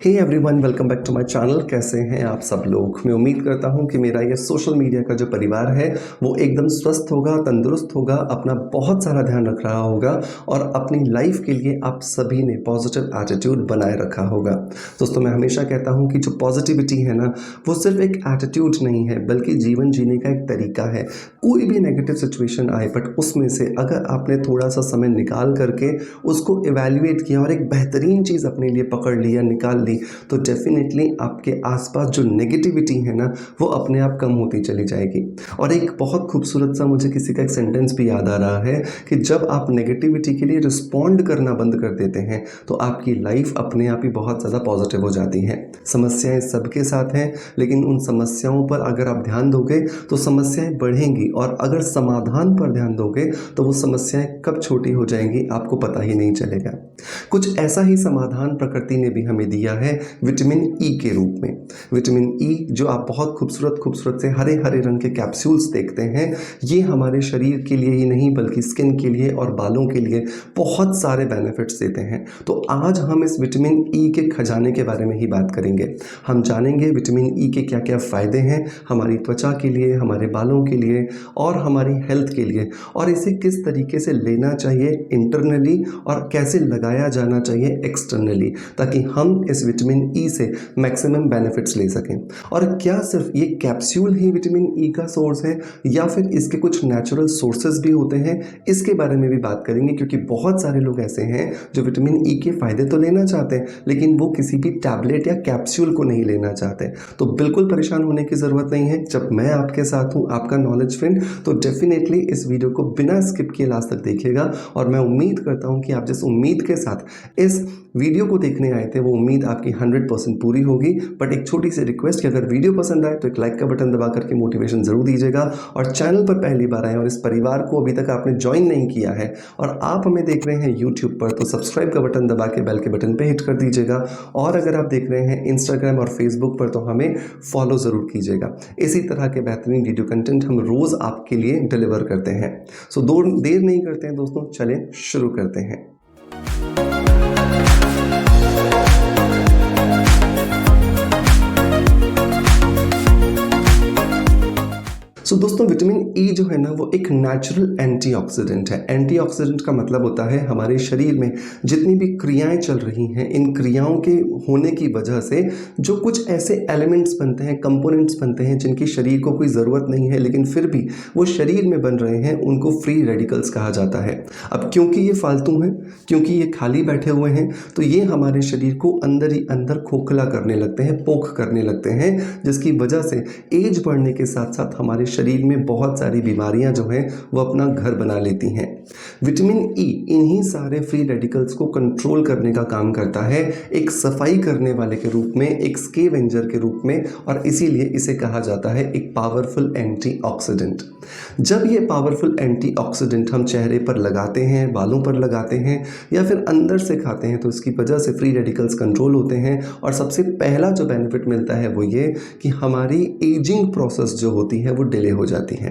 Hey everyone, welcome back to my channel. कैसे हैं आप सब लोग। मैं उम्मीद करता हूं कि मेरा ये सोशल मीडिया का जो परिवार है वो एकदम स्वस्थ होगा, तंदुरुस्त होगा, अपना बहुत सारा ध्यान रख रहा होगा और अपनी लाइफ के लिए आप सभी ने पॉजिटिव एटीट्यूड बनाए रखा होगा। दोस्तों, मैं हमेशा कहता हूं कि जो पॉजिटिविटी है ना, वो सिर्फ एक एटीट्यूड नहीं है बल्कि जीवन जीने का एक तरीका है। कोई भी नेगेटिव सिचुएशन आए बट उसमें से अगर आपने थोड़ा सा समय निकाल करके उसको इवैल्यूएट किया और एक बेहतरीन चीज़ अपने लिए पकड़ लिया, निकाल ली, तो डेफिनेटली आपके आसपास जो नेगेटिविटी है ना, वो अपने आप कम होती चली जाएगी। और एक बहुत खूबसूरत सा मुझे किसी का एक सेंटेंस भी याद आ रहा है कि जब आप नेगेटिविटी के लिए रिस्पॉन्ड करना बंद कर देते हैं तो आपकी लाइफ अपने आप ही बहुत ज़्यादा पॉजिटिव हो जाती है। समस्याएं सबके साथ हैं, लेकिन उन समस्याओं पर अगर आप ध्यान दोगे तो समस्याएं बढ़ेंगी, और अगर समाधान पर ध्यान दोगे तो वो समस्याएं कब छोटी हो जाएंगी आपको पता ही नहीं चलेगा। कुछ ऐसा ही समाधान प्रकृति ने भी हमें दिया है विटामिन ई के रूप में। विटामिन ई जो आप बहुत खूबसूरत खूबसूरत से हरे हरे रंग के कैप्सूल्स देखते हैं, ये हमारे शरीर के लिए ही नहीं बल्कि स्किन के लिए और बालों के लिए बहुत सारे बेनिफिट्स देते हैं। तो आज हम इस विटामिन ई के खजाने के बारे में ही बात करेंगे। हम जानेंगे विटामिन ई के क्या क्या फ़ायदे हैं हमारी त्वचा के लिए, हमारे बालों के लिए और हमारी हेल्थ के लिए, और इसे किस तरीके से लेना चाहिए इंटरनली और कैसे लगाया जाना चाहिए एक्सटर्नली, ताकि हम इस विटामिन ई से मैक्सिमम बेनिफिट्स ले सकें। और क्या सिर्फ ये कैप्सूल ही विटामिन ई का सोर्स है या फिर इसके कुछ नेचुरल सोर्सेज भी होते हैं, इसके बारे में भी बात करेंगे। क्योंकि बहुत सारे लोग ऐसे हैं जो विटामिन ई के फ़ायदे तो लेना चाहते हैं लेकिन वो किसी भी टैबलेट या कैप्सूल को नहीं लेना चाहते। तो बिल्कुल परेशान होने की ज़रूरत नहीं है। जब मैं आपके साथ हूँ, आपका नॉलेज फ्रेंड, तो डेफिनेटली इस वीडियो को बिना स्किप किए लास्ट तक देखिएगा। और मैं उम्मीद करता हूँ कि आप जिस उम्मीद के साथ इस वीडियो को देखने आए थे वो उम्मीद आपकी 100% पूरी होगी। बट एक छोटी सी रिक्वेस्ट कि अगर वीडियो पसंद आए तो एक लाइक का बटन दबा करके मोटिवेशन ज़रूर दीजिएगा। और चैनल पर पहली बार आए और इस परिवार को अभी तक आपने ज्वाइन नहीं किया है और आप हमें देख रहे हैं यूट्यूब पर, तो सब्सक्राइब का बटन दबा के बेल के बटन पर हिट कर दीजिएगा। और अगर आप देख रहे हैं इंस्टाग्राम और फेसबुक पर तो हमें फॉलो ज़रूर कीजिएगा। इसी तरह के बेहतरीन वीडियो कंटेंट हम रोज़ आपके लिए डिलीवर करते हैं। सो देर नहीं करते हैं दोस्तों, चलें शुरू करते हैं। दोस्तों, विटामिन ई जो है ना वो एक नेचुरल एंटीऑक्सीडेंट है। एंटीऑक्सीडेंट का मतलब होता है हमारे शरीर में जितनी भी क्रियाएं चल रही हैं, इन क्रियाओं के होने की वजह से जो कुछ ऐसे एलिमेंट्स बनते हैं, कंपोनेंट्स बनते हैं जिनकी शरीर को कोई ज़रूरत नहीं है लेकिन फिर भी वो शरीर में बन रहे हैं, उनको फ्री रेडिकल्स कहा जाता है। अब क्योंकि ये फालतू हैं, क्योंकि ये खाली बैठे हुए हैं, तो ये हमारे शरीर को अंदर ही अंदर खोखला करने लगते हैं, पोख करने लगते हैं, जिसकी वजह से एज बढ़ने के साथ साथ हमारे शरीर में बहुत सारी बीमारियां जो हैं वो अपना घर बना लेती हैं। विटामिन ई इन्हीं सारे फ्री रेडिकल्स को कंट्रोल करने का काम करता है, एक सफाई करने वाले के रूप में, एक स्कैवेंजर के रूप में, और इसीलिए इसे कहा जाता है एक पावरफुल एंटीऑक्सीडेंट। जब ये पावरफुल एंटीऑक्सीडेंट हम चेहरे पर लगाते हैं, बालों पर लगाते हैं या फिर अंदर से खाते हैं तो इसकी वजह से फ्री रेडिकल्स कंट्रोल होते हैं। और सबसे पहला जो बेनिफिट मिलता है वो ये कि हमारी एजिंग प्रोसेस जो होती है वो डिले हो जाती है।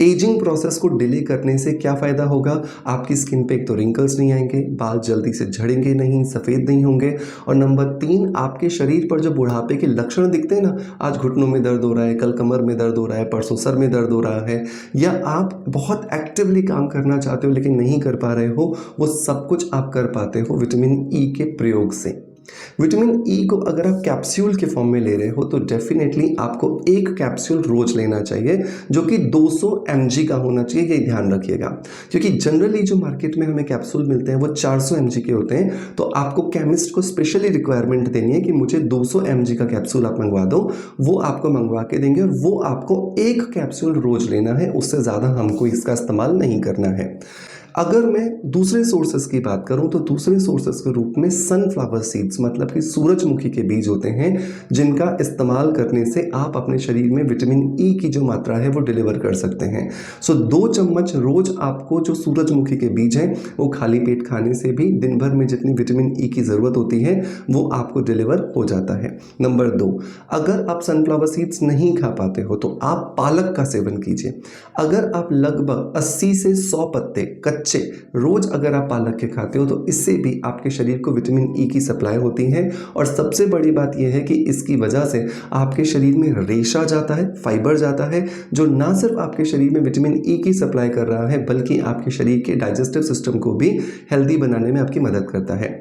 एजिंग प्रोसेस को डिले करने से क्या फ़ायदा होगा? आपकी स्किन पे एक तो रिंकल्स नहीं आएंगे, बाल जल्दी से झड़ेंगे नहीं, सफ़ेद नहीं होंगे, और नंबर 3, आपके शरीर पर जो बुढ़ापे के लक्षण दिखते हैं ना, आज घुटनों में दर्द हो रहा है, कल कमर में दर्द हो रहा है, परसों सर में दर्द हो रहा है, या आप बहुत एक्टिवली काम करना चाहते हो लेकिन नहीं कर पा रहे हो, वो सब कुछ आप कर पाते हो विटामिन ई के प्रयोग से। विटामिन ई को अगर आप कैप्सूल के फॉर्म में ले रहे हो तो डेफिनेटली आपको एक कैप्सूल रोज लेना चाहिए जो कि 200 mg का होना चाहिए, ये ध्यान रखिएगा। क्योंकि जनरली जो मार्केट में हमें कैप्सूल मिलते हैं वो 400 mg के होते हैं, तो आपको केमिस्ट को स्पेशली रिक्वायरमेंट देनी है कि मुझे 200 mg का कैप्सूल आप मंगवा दो। वो आपको मंगवा के देंगे और वो आपको एक कैप्सूल रोज लेना है, उससे ज़्यादा हमको इसका इस्तेमाल नहीं करना है। अगर मैं दूसरे सोर्सेस की बात करूं तो दूसरे सोर्सेस के रूप में सनफ्लावर सीड्स, मतलब कि सूरजमुखी के बीज होते हैं, जिनका इस्तेमाल करने से आप अपने शरीर में विटामिन ई की जो मात्रा है वो डिलीवर कर सकते हैं। 2 चम्मच रोज आपको जो सूरजमुखी के बीज हैं वो खाली पेट खाने से भी दिन भर में जितनी विटामिन ई की ज़रूरत होती है वो आपको डिलीवर हो जाता है। नंबर 2, अगर आप सनफ्लावर सीड्स नहीं खा पाते हो तो आप पालक का सेवन कीजिए। अगर आप लगभग 80 से 100 पत्ते कच्चे रोज़ अगर आप पालक के खाते हो तो इससे भी आपके शरीर को विटामिन ई की सप्लाई होती है। और सबसे बड़ी बात यह है कि इसकी वजह से आपके शरीर में रेशा जाता है, फाइबर जाता है, जो ना सिर्फ आपके शरीर में विटामिन ई की सप्लाई कर रहा है बल्कि आपके शरीर के डाइजेस्टिव सिस्टम को भी हेल्दी बनाने में आपकी मदद करता है।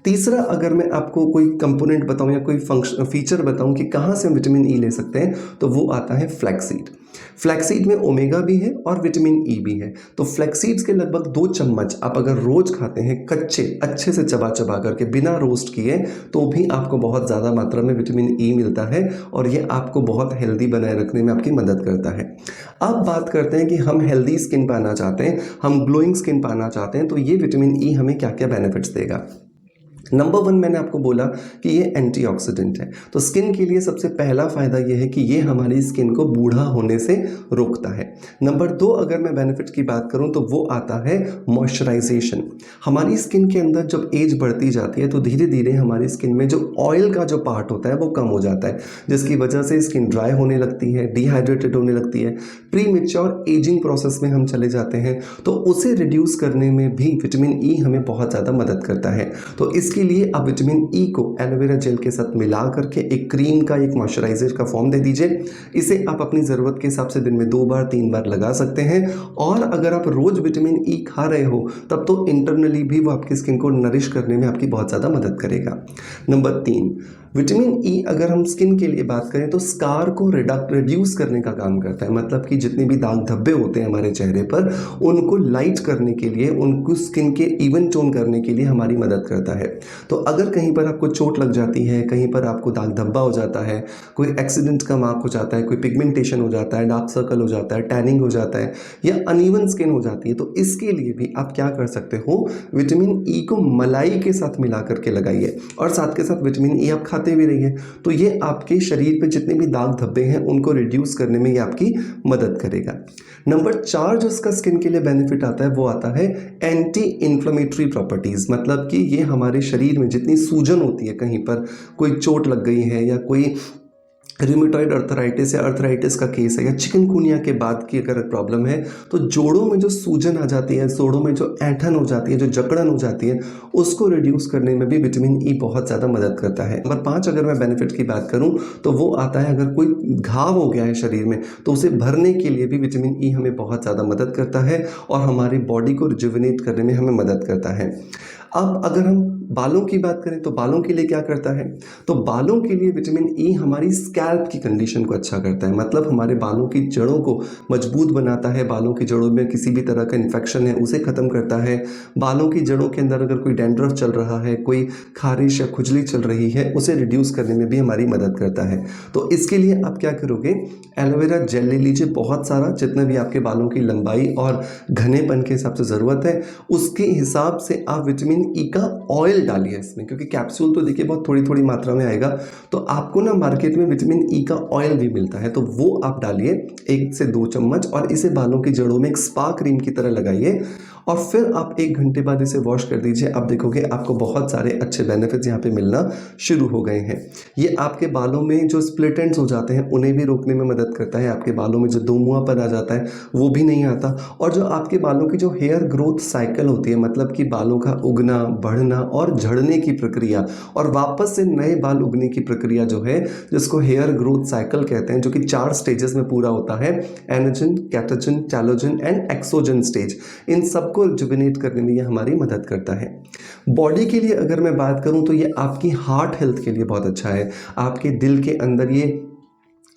तीसरा, अगर मैं आपको कोई कंपोनेंट बताऊं या कोई फीचर बताऊं कि कहाँ से हम विटामिन ई ले सकते हैं, तो वो आता है फ्लैक्सीड। फ्लैक्सीड में ओमेगा भी है और विटामिन ई भी है। तो फ्लैक्सीड्स के लगभग 2 चम्मच आप अगर रोज खाते हैं कच्चे अच्छे से चबा चबा करके बिना रोस्ट किए, तो भी आपको बहुत ज़्यादा मात्रा में विटामिन ई मिलता है और ये आपको बहुत हेल्दी बनाए रखने में आपकी मदद करता है। अब बात करते हैं कि हम हेल्दी स्किन पाना चाहते हैं, हम ग्लोइंग स्किन पाना चाहते हैं, तो ये विटामिन ई हमें क्या क्या बेनिफिट्स देगा। नंबर 1 मैंने आपको बोला कि ये एंटीऑक्सीडेंट है। तो स्किन के लिए सबसे पहला फ़ायदा ये है कि ये हमारी स्किन को बूढ़ा होने से रोकता है। नंबर 2 अगर मैं बेनिफिट की बात करूं तो वो आता है मॉइस्चराइजेशन। हमारी स्किन के अंदर जब एज बढ़ती जाती है तो धीरे धीरे हमारी स्किन में जो ऑयल का जो पार्ट होता है वो कम हो जाता है, जिसकी वजह से स्किन ड्राई होने लगती है, डिहाइड्रेटेड होने लगती है, प्री मैच्योर एजिंग प्रोसेस में हम चले जाते हैं। तो उसे रिड्यूस करने में भी विटामिन ई हमें बहुत ज़्यादा मदद करता है। तो इसके लिए आप विटामिन ई को एलोवेरा जेल के साथ मिला करके एक क्रीम का, एक मॉइस्चराइजर का फॉर्म दे दीजिए। इसे आप अपनी ज़रूरत के हिसाब से दिन में 2 बार 3 बार लगा सकते हैं। और अगर आप रोज़ विटामिन ई खा रहे हो तब तो इंटरनली भी वो आपकी स्किन को नरिश करने में आपकी बहुत ज़्यादा मदद करेगा। नंबर 3, विटामिन ई अगर हम स्किन के लिए बात करें तो स्कार को रिड्यूस करने का काम करता है। मतलब कि जितने भी दाग धब्बे होते हैं हमारे चेहरे पर, उनको लाइट करने के लिए, उनको स्किन के इवन टोन करने के लिए हमारी मदद करता है। तो अगर कहीं पर आपको चोट लग जाती है, कहीं पर आपको दाग धब्बा हो जाता है, कोई एक्सीडेंट का मार्क हो जाता है, कोई पिगमेंटेशन हो जाता है, डार्क सर्कल हो जाता है, टैनिंग हो जाता है या अनइवन स्किन हो जाती है, तो इसके लिए भी आप क्या कर सकते हो, विटामिन ई को मलाई के साथ मिला करके लगाइए और साथ के साथ विटामिन ई आप खाते भी रहिए। तो ये आपके शरीर पे जितने भी दाग धब्बे हैं उनको रिड्यूस करने में ये आपकी मदद करेगा। नंबर 4 जो इसका स्किन के लिए बेनिफिट आता है वो आता है एंटी इन्फ्लेमेटरी प्रॉपर्टीज़। मतलब कि ये हमारे शरीर में जितनी सूजन होती है, कहीं पर कोई चोट लग गई है या कोई रूमेटॉइड अर्थराइटिस या अर्थराइटिस का केस है या चिकनगुनिया के बाद की अगर प्रॉब्लम है, तो जोड़ों में जो सूजन आ जाती है, जोड़ों में जो ऐंठन हो जाती है, जो जकड़न हो जाती है, उसको रिड्यूस करने में भी विटामिन ई बहुत ज़्यादा मदद करता है। नंबर 5 अगर मैं बेनिफिट की बात करूं तो वो आता है अगर कोई घाव हो गया है शरीर में तो उसे भरने के लिए भी विटामिन ई हमें बहुत ज़्यादा मदद करता है और हमारी बॉडी को रिजुविनेट करने में हमें मदद करता है। अब अगर हम बालों की बात करें तो बालों के लिए क्या करता है, तो बालों के लिए विटामिन ई हमारी स्कैल्प की कंडीशन को अच्छा करता है। मतलब हमारे बालों की जड़ों को मजबूत बनाता है, बालों की जड़ों में किसी भी तरह का इन्फेक्शन है उसे ख़त्म करता है, बालों की जड़ों के अंदर अगर कोई डैंड्रफ चल रहा है, कोई खारिश या खुजली चल रही है, उसे रिड्यूस करने में भी हमारी मदद करता है। तो इसके लिए आप क्या करोगे, एलोवेरा जेल ले लीजिए बहुत सारा, जितना भी आपके बालों की लंबाई और घनेपन के हिसाब से ज़रूरत है उसके हिसाब से आप विटामिन ई का ऑयल डालिए इसमें, क्योंकि कैप्सूल तो देखिए बहुत थोड़ी थोड़ी मात्रा में आएगा, तो आपको ना मार्केट में विटामिन ई का ऑयल भी मिलता है, तो वो आप डालिए 1 से 2 चम्मच और इसे बालों की जड़ों में एक स्पा क्रीम की तरह लगाइए और फिर आप 1 घंटे बाद इसे वॉश कर दीजिए। आप देखोगे आपको बहुत सारे अच्छे बेनिफिट्स यहाँ पे मिलना शुरू हो गए हैं। ये आपके बालों में जो स्प्लिट एंड्स हो जाते हैं उन्हें भी रोकने में मदद करता है, आपके बालों में जो दोमुहापन आ जाता है वो भी नहीं आता, और जो आपके बालों की जो हेयर ग्रोथ साइकिल होती है, मतलब कि बालों का उगना, बढ़ना और झड़ने की प्रक्रिया और वापस से नए बाल उगने की प्रक्रिया जो है, जिसको हेयर ग्रोथ साइकिल कहते हैं, जो कि 4 स्टेजेस में पूरा होता है, एनोजन, कैटोजन, टेलोजन एंड एक्सोजन स्टेज, इन सबको रिजुविनेट करने में ये हमारी मदद करता है। बॉडी के लिए अगर मैं बात करूं तो ये आपकी हार्ट हेल्थ के लिए बहुत अच्छा है, आपके दिल के अंदर ये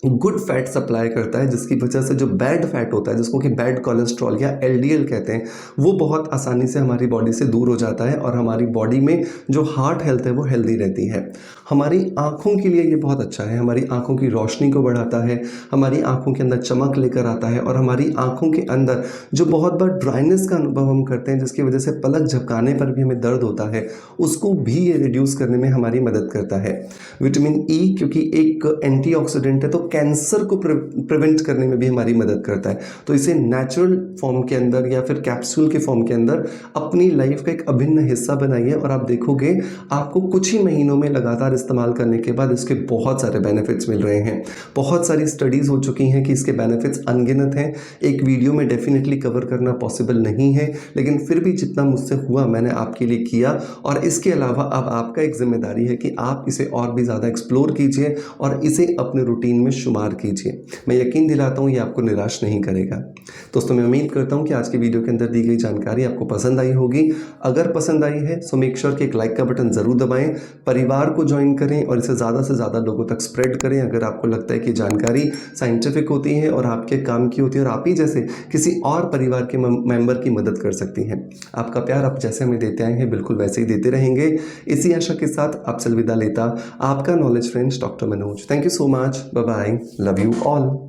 गुड फैट सप्लाई करता है, जिसकी वजह से जो बैड फैट होता है, जिसको कि बैड कोलेस्ट्रॉल या एलडीएल कहते हैं, वो बहुत आसानी से हमारी बॉडी से दूर हो जाता है और हमारी बॉडी में जो हार्ट हेल्थ है वो हेल्दी रहती है। हमारी आँखों के लिए ये बहुत अच्छा है, हमारी आँखों की रोशनी को बढ़ाता है, हमारी आँखों के अंदर चमक लेकर आता है और हमारी आँखों के अंदर जो बहुत बार ड्राइनेस का अनुभव हम करते हैं, जिसकी वजह से पलक झपकाने पर भी हमें दर्द होता है, उसको भी ये रिड्यूस करने में हमारी मदद करता है। विटामिन ई क्योंकि एक एंटीऑक्सीडेंट है तो कैंसर को प्रिवेंट करने में भी हमारी मदद करता है। तो इसे नेचुरल फॉर्म के अंदर या फिर कैप्सूल के फॉर्म के अंदर अपनी लाइफ का एक अभिन्न हिस्सा बनाइए और आप देखोगे आपको कुछ ही महीनों में लगातार इस्तेमाल करने के बाद इसके बहुत सारे बेनिफिट्स मिल रहे हैं। बहुत सारी स्टडीज़ हो चुकी हैं कि इसके बेनिफिट्स अनगिनत हैं। एक वीडियो में डेफिनेटली कवर करना पॉसिबल नहीं है, लेकिन फिर भी जितना मुझसे हुआ मैंने आपके लिए किया। और इसके अलावा अब आपका एक जिम्मेदारी है कि आप इसे और भी ज़्यादा एक्सप्लोर कीजिए और इसे अपने रूटीन में शुमार कीजिए। मैं यकीन दिलाता हूँ ये आपको निराश नहीं करेगा। दोस्तों, मैं उम्मीद करता हूँ कि आज की वीडियो के अंदर दी गई जानकारी आपको पसंद आई होगी। अगर पसंद आई है सो मेक श्योर कि एक लाइक का बटन ज़रूर दबाएं, परिवार को ज्वाइन करें और इसे ज़्यादा से ज़्यादा लोगों तक स्प्रेड करें। अगर आपको लगता है कि जानकारी साइंटिफिक होती है और आपके काम की होती है और आप ही जैसे किसी और परिवार के मेंबर की मदद कर सकती हैं। आपका प्यार आप जैसे हमें देते आए हैं बिल्कुल वैसे ही देते रहेंगे। इसी आशा के साथ आपसे अलविदा लेता आपका knowledge friends doctor Manoj. Thank you so much. Bye bye. Love you all.